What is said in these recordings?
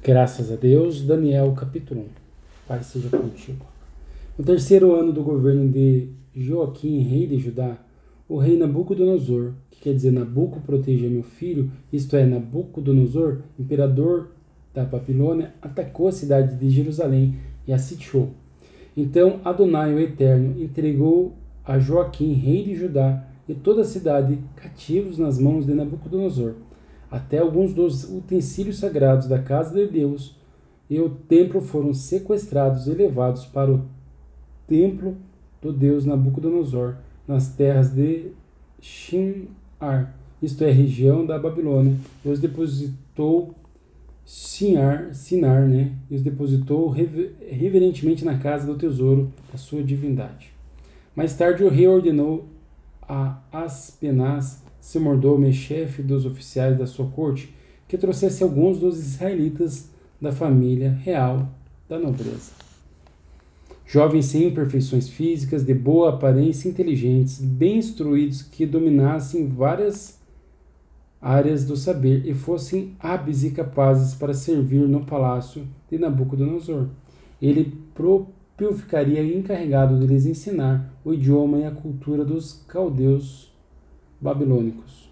Graças a Deus, Daniel capítulo 1. Pai seja contigo. No terceiro ano do governo de Joaquim, rei de Judá, o rei Nabucodonosor, que quer dizer Nabuco proteja meu filho, isto é, Nabucodonosor, imperador da Babilônia, atacou a cidade de Jerusalém e a sitiou. Então Adonai, o Eterno, entregou a Joaquim, rei de Judá, e toda a cidade cativos nas mãos de Nabucodonosor. Até alguns dos utensílios sagrados da casa de Deus e o templo foram sequestrados e levados para o templo do Deus Nabucodonosor, nas terras de Shinar, isto é, região da Babilônia, e os depositou Sinar, e os depositou reverentemente na casa do tesouro da sua divindade. Mais tarde o rei ordenou a Aspenaz, seu mordomo e chefe dos oficiais da sua corte, que trouxesse alguns dos israelitas da família real da nobreza. Jovens sem imperfeições físicas, de boa aparência, inteligentes, bem instruídos, que dominassem várias áreas do saber e fossem hábeis e capazes para servir no palácio de Nabucodonosor. Ele ficaria encarregado de lhes ensinar o idioma e a cultura dos caldeus babilônicos.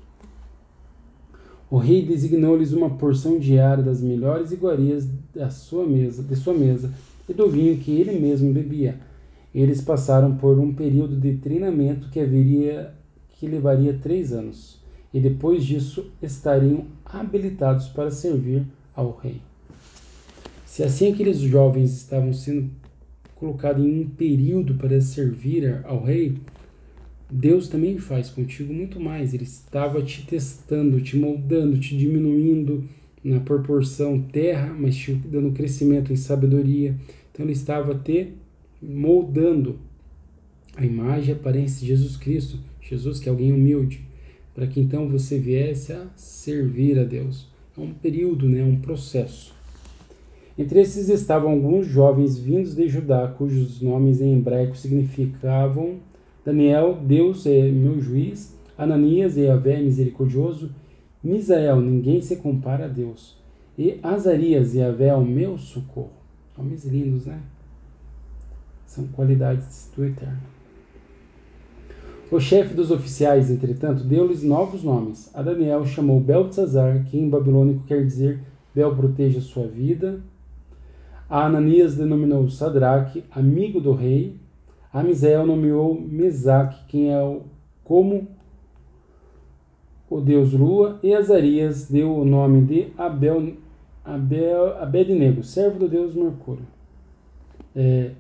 O rei designou-lhes uma porção diária das melhores iguarias de sua mesa e do vinho que ele mesmo bebia. Eles passaram por um período de treinamento que levaria 3 anos, e depois disso estariam habilitados para servir ao rei. Se assim aqueles jovens estavam sendo colocados em um período para servir ao rei, Deus também faz contigo muito mais. Ele estava te testando, te moldando, te diminuindo na proporção terra, mas te dando crescimento em sabedoria. Então ele estava te moldando a imagem e a aparência de Jesus Cristo, Jesus que é alguém humilde, para que então você viesse a servir a Deus. É um período, um processo. Entre esses estavam alguns jovens vindos de Judá, cujos nomes em hebraico significavam Daniel, Deus é meu juiz, Ananias, Yahvé, misericordioso, Misael, ninguém se compara a Deus, e Azarias, Yahvé é o meu socorro. Nomes lindos, né? São qualidades do Eterno. O chefe dos oficiais, entretanto, deu-lhes novos nomes. A Daniel chamou Beltesazar, que em babilônico quer dizer Bel proteja sua vida. A Ananias denominou Sadraque, amigo do rei. A Misael nomeou Mesaque, quem é como o deus Lua, e Azarias deu o nome de Abednego, servo do deus Mercúrio.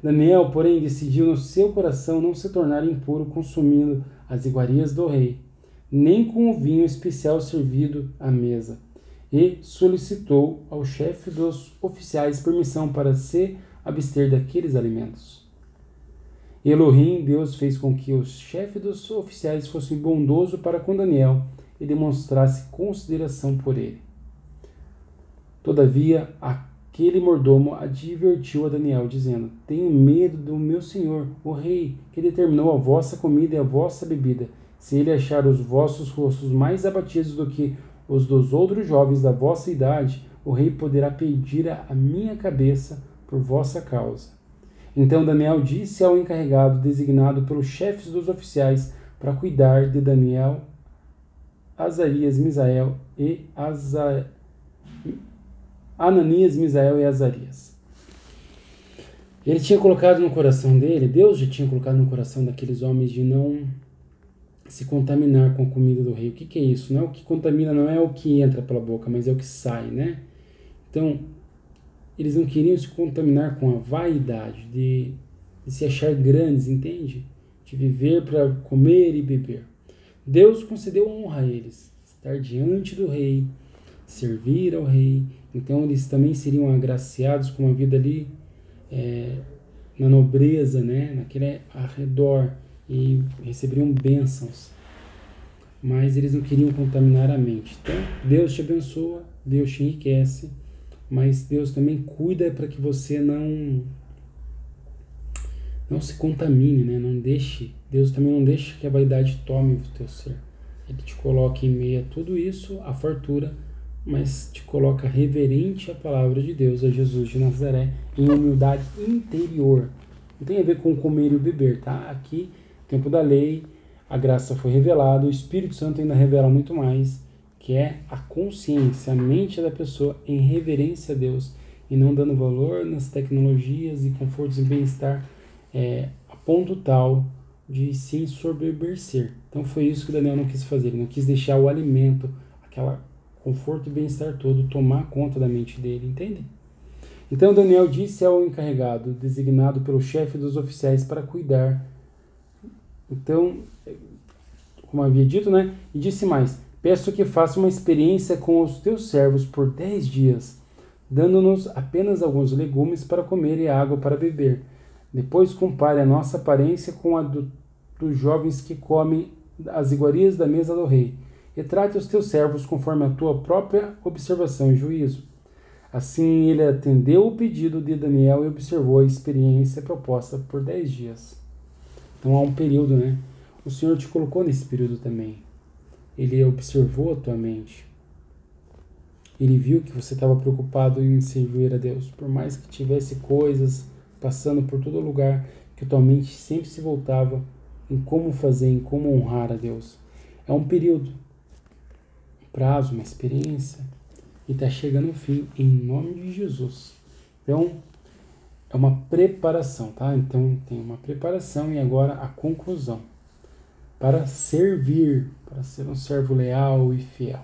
Daniel, porém, decidiu no seu coração não se tornar impuro consumindo as iguarias do rei, nem com o vinho especial servido à mesa, e solicitou ao chefe dos oficiais permissão para se abster daqueles alimentos. Elohim, Deus, fez com que o chefe dos oficiais fosse bondoso para com Daniel e demonstrasse consideração por ele. Todavia, aquele mordomo advertiu a Daniel, dizendo: tenho medo do meu senhor, o rei, que determinou a vossa comida e a vossa bebida. Se ele achar os vossos rostos mais abatidos do que os dos outros jovens da vossa idade, o rei poderá pedir a minha cabeça por vossa causa. Então Daniel disse ao encarregado designado pelos chefes dos oficiais para cuidar de Daniel, Azarias, Misael e Ananias, Misael e Azarias. Ele tinha colocado no coração dele, Deus já tinha colocado no coração daqueles homens de não se contaminar com a comida do rei. O que é isso? Não é o que contamina, não é o que entra pela boca, mas é o que sai, né? Então, eles não queriam se contaminar com a vaidade de se achar grandes, entende? De viver para comer e beber. Deus concedeu honra a eles, estar diante do rei, servir ao rei. Então eles também seriam agraciados com uma vida ali na nobreza, né? Naquele arredor, e receberiam bênçãos. Mas eles não queriam contaminar a mente. Então Deus te abençoa, Deus te enriquece, mas Deus também cuida para que você não se contamine, né? Deus também não deixa que a vaidade tome o teu ser. Ele te coloca em meio a tudo isso, a fartura, mas te coloca reverente à palavra de Deus, a Jesus de Nazaré, em humildade interior. Não tem a ver com comer e beber, tá? Aqui, tempo da lei, a graça foi revelada, o Espírito Santo ainda revela muito mais, que é a consciência, a mente da pessoa em reverência a Deus, e não dando valor nas tecnologias e confortos e bem-estar a ponto tal de se ensoberbecer. Então foi isso que Daniel não quis fazer, ele não quis deixar o alimento, aquela conforto e bem-estar todo tomar conta da mente dele, entende? Então Daniel disse ao encarregado, designado pelo chefe dos oficiais para cuidar. Então, como havia dito, né? E disse mais: peço que faça uma experiência com os teus servos por 10 dias, dando-nos apenas alguns legumes para comer e água para beber. Depois compare a nossa aparência com a dos jovens que comem as iguarias da mesa do rei, e trate os teus servos conforme a tua própria observação e juízo. Assim ele atendeu o pedido de Daniel e observou a experiência proposta por 10 dias. Então há um período, né? O Senhor te colocou nesse período também. Ele observou a tua mente. Ele viu que você estava preocupado em servir a Deus. Por mais que tivesse coisas passando por todo lugar, que tua mente sempre se voltava em como fazer, em como honrar a Deus. É um período, um prazo, uma experiência, e está chegando ao fim, em nome de Jesus. Então, é uma preparação, tá? Então, tem uma preparação e agora a conclusão. Para servir, para ser um servo leal e fiel.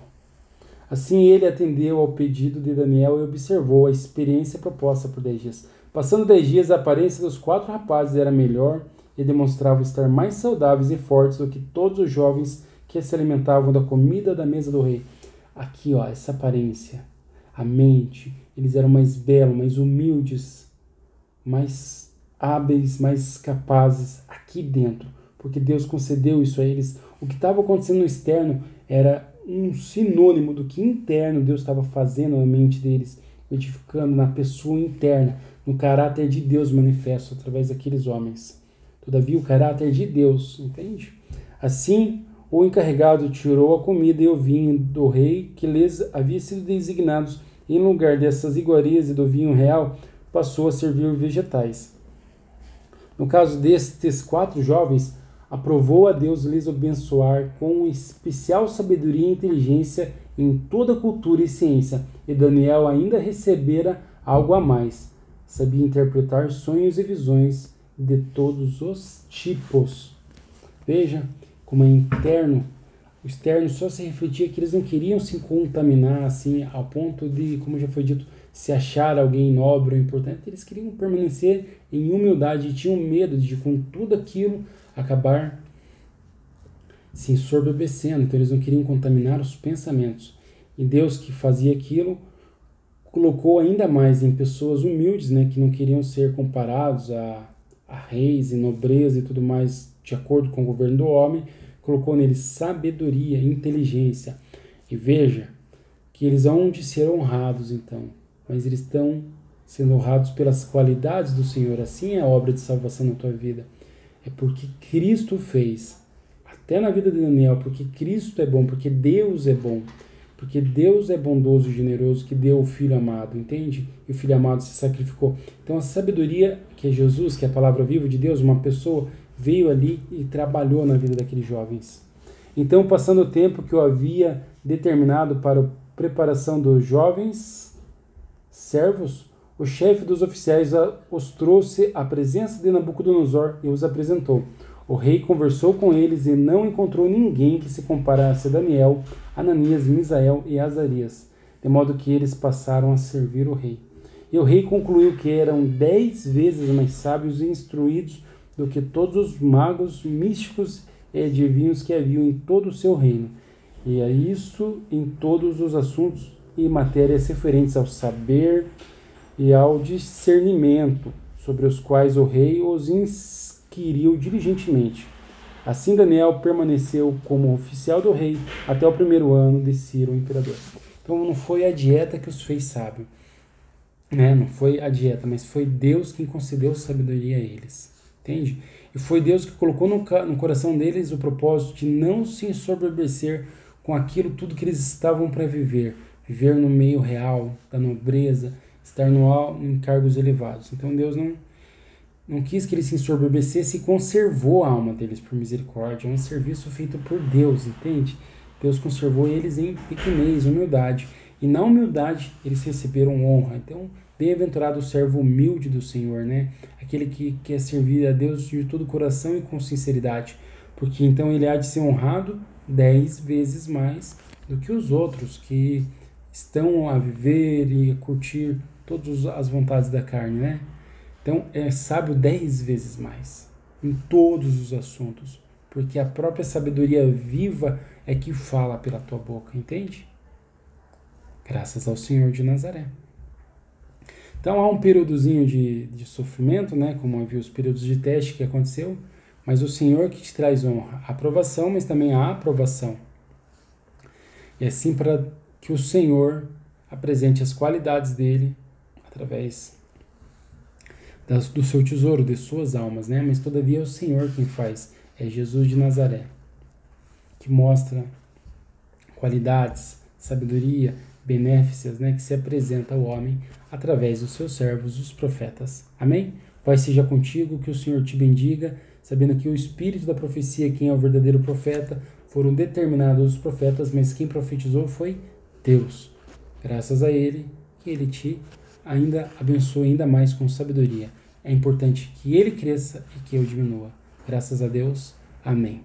Assim ele atendeu ao pedido de Daniel e observou a experiência proposta por 10 dias. Passando 10 dias, a aparência dos 4 rapazes era melhor e demonstravam estar mais saudáveis e fortes do que todos os jovens que se alimentavam da comida da mesa do rei. Aqui, ó, essa aparência, a mente, eles eram mais belos, mais humildes, mais hábeis, mais capazes aqui dentro, porque Deus concedeu isso a eles. O que estava acontecendo no externo era um sinônimo do que interno Deus estava fazendo na mente deles, edificando na pessoa interna, no caráter de Deus manifesto através daqueles homens. Todavia, o caráter de Deus, entende? Assim, o encarregado tirou a comida e o vinho do rei que lhes havia sido designados, e em lugar dessas iguarias e do vinho real, passou a servir vegetais. No caso destes 4 jovens, aprovou a Deus lhes abençoar com especial sabedoria e inteligência em toda cultura e ciência, e Daniel ainda recebera algo a mais. Sabia interpretar sonhos e visões de todos os tipos. Veja como é interno. O externo só se refletia que eles não queriam se contaminar assim, ao ponto de, como já foi dito, se achar alguém nobre ou importante. Eles queriam permanecer em humildade e tinham medo de, com tudo aquilo, acabar se ensoberbecendo. Então eles não queriam contaminar os pensamentos. E Deus, que fazia aquilo, colocou ainda mais em pessoas humildes, né, que não queriam ser comparados a reis e nobreza e tudo mais de acordo com o governo do homem, colocou neles sabedoria, inteligência. E veja que eles hão de ser honrados então, mas eles estão sendo honrados pelas qualidades do Senhor. Assim é a obra de salvação na tua vida. É porque Cristo fez, até na vida de Daniel, porque Cristo é bom, porque Deus é bom, porque Deus é bondoso e generoso, que deu o Filho amado, entende? E o Filho amado se sacrificou. Então a sabedoria, que é Jesus, que é a palavra viva de Deus, uma pessoa, veio ali e trabalhou na vida daqueles jovens. Então, passando o tempo que eu havia determinado para a preparação dos jovens servos, o chefe dos oficiais os trouxe à presença de Nabucodonosor e os apresentou. O rei conversou com eles e não encontrou ninguém que se comparasse a Daniel, Ananias, Misael e Azarias, de modo que eles passaram a servir o rei. E o rei concluiu que eram 10 vezes mais sábios e instruídos do que todos os magos, místicos e adivinhos que haviam em todo o seu reino. E é isso em todos os assuntos e matérias referentes ao saber e ao discernimento, sobre os quais o rei os inquiriu diligentemente. Assim Daniel permaneceu como oficial do rei até o 1º ano de Ciro, o imperador. Então não foi a dieta que os fez sábio, né? Não foi a dieta, mas foi Deus quem concedeu sabedoria a eles. Entende? E foi Deus que colocou no coração deles o propósito de não se ensoberbecer com aquilo tudo que eles estavam para viver. viver no meio real da nobreza, estar em cargos elevados. Então Deus não quis que eles se ensoberbecessem e conservou a alma deles por misericórdia. É um serviço feito por Deus, entende? Deus conservou eles em pequenez, humildade. E na humildade eles receberam honra. Então, bem-aventurado o servo humilde do Senhor, né? Aquele que quer servir a Deus de todo o coração e com sinceridade. Porque então ele há de ser honrado 10 vezes mais do que os outros que estão a viver e a curtir todas as vontades da carne, né? Então, é sábio 10 vezes mais em todos os assuntos, porque a própria sabedoria viva é que fala pela tua boca, entende? Graças ao Senhor de Nazaré. Então, há um períodozinho de sofrimento, né? Como havia os períodos de teste que aconteceu, mas o Senhor que te traz honra, a aprovação, mas também a aprovação. E assim para que o Senhor apresente as qualidades dele através do seu tesouro, de suas almas, né? Mas todavia é o Senhor quem faz, é Jesus de Nazaré, que mostra qualidades, sabedoria, benéficas, né? Que se apresenta ao homem através dos seus servos, os profetas. Amém? Pai seja contigo, que o Senhor te bendiga, sabendo que o espírito da profecia, quem é o verdadeiro profeta, foram determinados os profetas, mas quem profetizou foi Deus. Graças a ele, que ele te ainda abençoe ainda mais com sabedoria. É importante que ele cresça e que eu diminua. Graças a Deus. Amém.